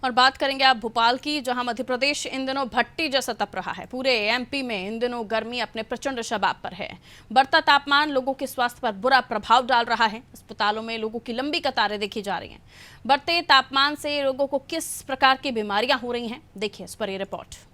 और बात करेंगे आप भोपाल की, जहां मध्य प्रदेश इन दिनों भट्टी जैसा तप रहा है। पूरे एमपी में इन दिनों गर्मी अपने प्रचंड शबाब पर है। बढ़ता तापमान लोगों के स्वास्थ्य पर बुरा प्रभाव डाल रहा है। अस्पतालों में लोगों की लंबी कतारें देखी जा रही हैं। बढ़ते तापमान से लोगों को किस प्रकार की बीमारियां हो रही हैं, देखिए इस पर ये रिपोर्ट।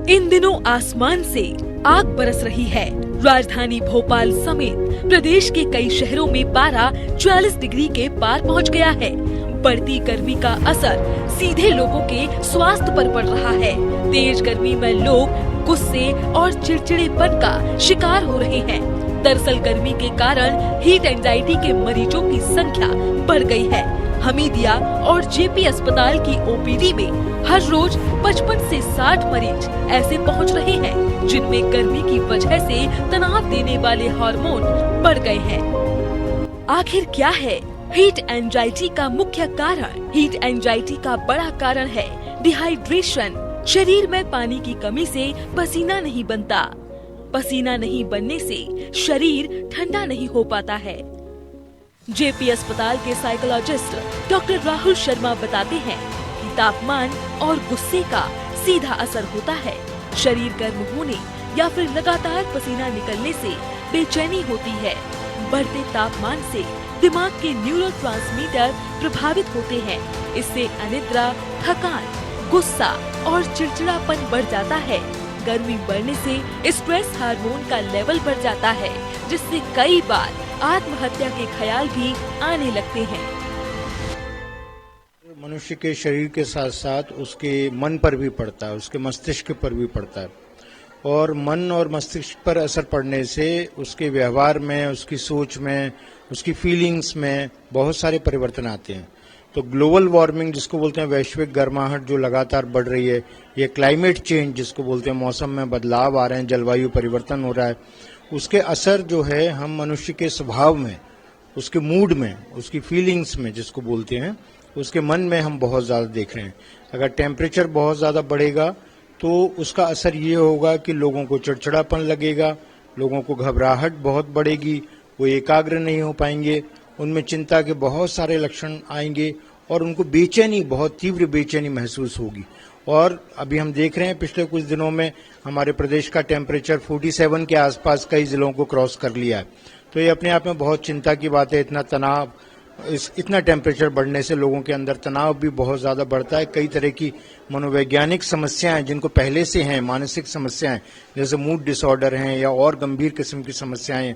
इन दिनों आसमान से आग बरस रही है। राजधानी भोपाल समेत प्रदेश के कई शहरों में पारा 40 डिग्री के पार पहुंच गया है। बढ़ती गर्मी का असर सीधे लोगों के स्वास्थ्य पर पड़ रहा है। तेज गर्मी में लोग गुस्से और चिड़चिड़ेपन का शिकार हो रहे हैं। दरअसल गर्मी के कारण हीट एंजाइटी के मरीजों की संख्या बढ़ गई है। हमीदिया और जेपी अस्पताल की ओपीडी में हर रोज 55 से 60 मरीज ऐसे पहुंच रहे हैं जिनमें गर्मी की वजह से तनाव देने वाले हार्मोन बढ़ गए हैं। आखिर क्या है हीट एंजाइटी का मुख्य कारण? हीट एंजाइटी का बड़ा कारण है डिहाइड्रेशन। शरीर में पानी की कमी से पसीना नहीं बनता। पसीना नहीं बनने से शरीर ठंडा नहीं हो पाता है। जेपी अस्पताल के साइकोलॉजिस्ट डॉक्टर राहुल शर्मा बताते हैं कि तापमान और गुस्से का सीधा असर होता है। शरीर गर्म होने या फिर लगातार पसीना निकलने से बेचैनी होती है। बढ़ते तापमान से दिमाग के न्यूरोट्रांसमीटर प्रभावित होते हैं। इससे अनिद्रा, थकान, गुस्सा और चिड़चिड़ापन बढ़ जाता है। गर्मी बढ़ने से स्ट्रेस हार्मोन का लेवल बढ़ जाता है, जिससे कई बार आत्महत्या के ख्याल भी आने लगते हैं। मनुष्य के शरीर के साथ साथ उसके मन पर भी पड़ता है, उसके मस्तिष्क पर भी पड़ता है। और मन और मस्तिष्क पर असर पड़ने से उसके व्यवहार में, उसकी सोच में, उसकी फीलिंग्स में बहुत सारे परिवर्तन आते हैं। तो ग्लोबल वार्मिंग जिसको बोलते हैं, वैश्विक गर्माहट जो लगातार बढ़ रही है, ये क्लाइमेट चेंज जिसको बोलते हैं, मौसम में बदलाव आ रहे हैं, जलवायु परिवर्तन हो रहा है, उसके असर जो है हम मनुष्य के स्वभाव में, उसके मूड में, उसकी फीलिंग्स में जिसको बोलते हैं, उसके मन में हम बहुत ज़्यादा देख रहे हैं। अगर टेम्परेचर बहुत ज़्यादा बढ़ेगा तो उसका असर ये होगा कि लोगों को चिड़चिड़ापन लगेगा, लोगों को घबराहट बहुत बढ़ेगी, वो एकाग्र नहीं हो पाएंगे, उनमें चिंता के बहुत सारे लक्षण आएंगे और उनको बेचैनी, बहुत तीव्र बेचैनी महसूस होगी। और अभी हम देख रहे हैं पिछले कुछ दिनों में हमारे प्रदेश का टेम्परेचर 47 के आसपास कई जिलों को क्रॉस कर लिया है। तो ये अपने आप में बहुत चिंता की बात है। इतना तनाव, इतना टेम्परेचर बढ़ने से लोगों के अंदर तनाव भी बहुत ज़्यादा बढ़ता है। कई तरह की मनोवैज्ञानिक समस्याएं जिनको पहले से हैं, मानसिक समस्याएं जैसे मूड डिसऑर्डर हैं या और गंभीर किस्म की समस्याएं हैं,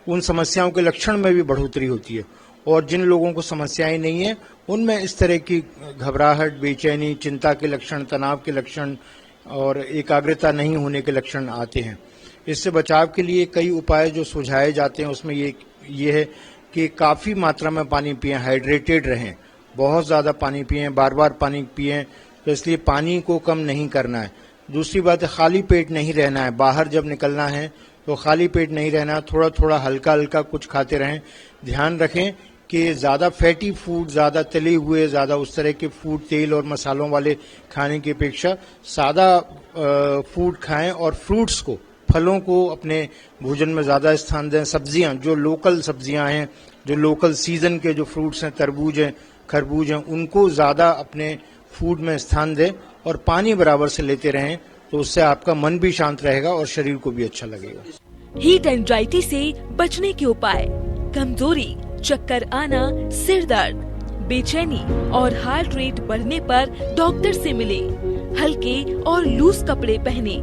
उन समस्याओं के लक्षण में भी बढ़ोतरी होती है। और जिन लोगों को समस्याएं नहीं है उनमें इस तरह की घबराहट, बेचैनी, चिंता के लक्षण, तनाव के लक्षण और एकाग्रता नहीं होने के लक्षण आते हैं। इससे बचाव के लिए कई उपाय जो सुझाए जाते हैं उसमें ये है कि काफ़ी मात्रा में पानी पिएं, हाइड्रेटेड रहें, बहुत ज़्यादा पानी पिएं, बार बार पानी पिएं। तो इसलिए पानी को कम नहीं करना है। दूसरी बात है, खाली पेट नहीं रहना है। बाहर जब निकलना है तो खाली पेट नहीं रहना, थोड़ा थोड़ा हल्का हल्का कुछ खाते रहें। ध्यान रखें कि ज़्यादा फैटी फूड, ज़्यादा तले हुए, ज़्यादा उस तरह के फूड, तेल और मसालों वाले खाने की अपेक्षा सादा फूड खाएं और फ्रूट्स को, फलों को अपने भोजन में ज़्यादा स्थान दें। सब्जियां, जो लोकल सब्जियां हैं, जो लोकल सीजन के जो फ्रूट्स हैं, तरबूज हैं, खरबूज हैं, उनको ज़्यादा अपने फूड में स्थान दें और पानी बराबर से लेते रहें। तो उससे आपका मन भी शांत रहेगा और शरीर को भी अच्छा लगेगा। हीट एंजाइटी से बचने के उपाय: कमजोरी, चक्कर आना, सिर दर्द, बेचैनी और हार्ट रेट बढ़ने पर डॉक्टर से मिले। हल्के और लूज कपड़े पहने।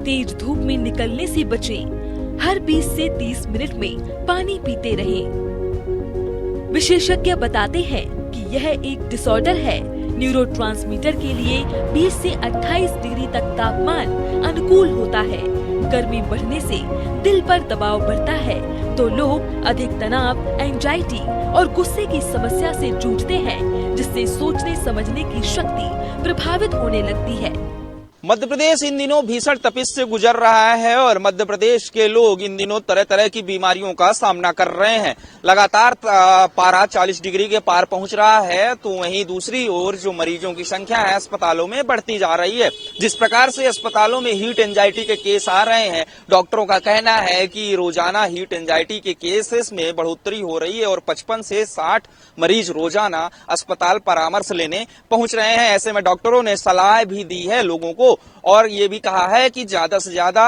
तेज धूप में निकलने से बचें। हर 20 से 30 मिनट में पानी पीते रहें। विशेषज्ञ बताते हैं कि यह एक डिसऑर्डर है। न्यूरोट्रांसमीटर के लिए 20 से 28 डिग्री तक तापमान अनुकूल होता है। गर्मी बढ़ने से दिल पर दबाव बढ़ता है तो लोग अधिक तनाव, एंजाइटी और गुस्से की समस्या से जूझते हैं, जिससे सोचने समझने की शक्ति प्रभावित होने लगती है। मध्य प्रदेश इन दिनों भीषण तपिश से गुजर रहा है और मध्य प्रदेश के लोग इन दिनों तरह तरह की बीमारियों का सामना कर रहे हैं। लगातार पारा 40 डिग्री के पार पहुंच रहा है, तो वहीं दूसरी ओर जो मरीजों की संख्या है अस्पतालों में बढ़ती जा रही है। जिस प्रकार से अस्पतालों में हीट एंजाइटी के केस आ रहे हैं, डॉक्टरों का कहना है कि रोजाना हीट एंजाइटी के केसेस में बढ़ोतरी हो रही है और 55 से 60 मरीज रोजाना अस्पताल परामर्श लेने पहुंच रहे हैं। ऐसे में डॉक्टरों ने सलाह भी दी है लोगों को और ये भी कहा है कि ज्यादा से ज्यादा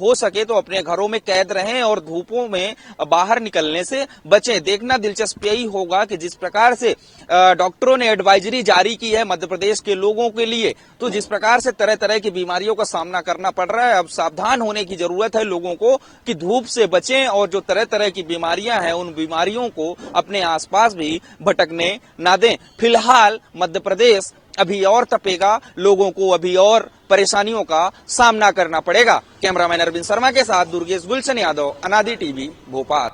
हो सके तो अपने घरों में कैद रहें और धूपों में बाहर निकलने से बचें। देखना दिलचस्प यही होगा कि जिस प्रकार से डॉक्टरों ने एडवाइजरी जारी की है मध्य प्रदेश के लोगों के लिए, तो जिस प्रकार से तरह तरह की बीमारियों का सामना करना पड़ रहा है, अब सावधान होने की जरूरत है लोगों को कि धूप से बचें और जो तरह तरह की बीमारियां हैं उन बीमारियों को अपने आसपास भी भटकने ना दें। फिलहाल मध्य प्रदेश अभी और तपेगा, लोगों को अभी और परेशानियों का सामना करना पड़ेगा। कैमरामैन अरविंद शर्मा के साथ दुर्गेश गुलशन यादव, अनादि टीवी, भोपाल।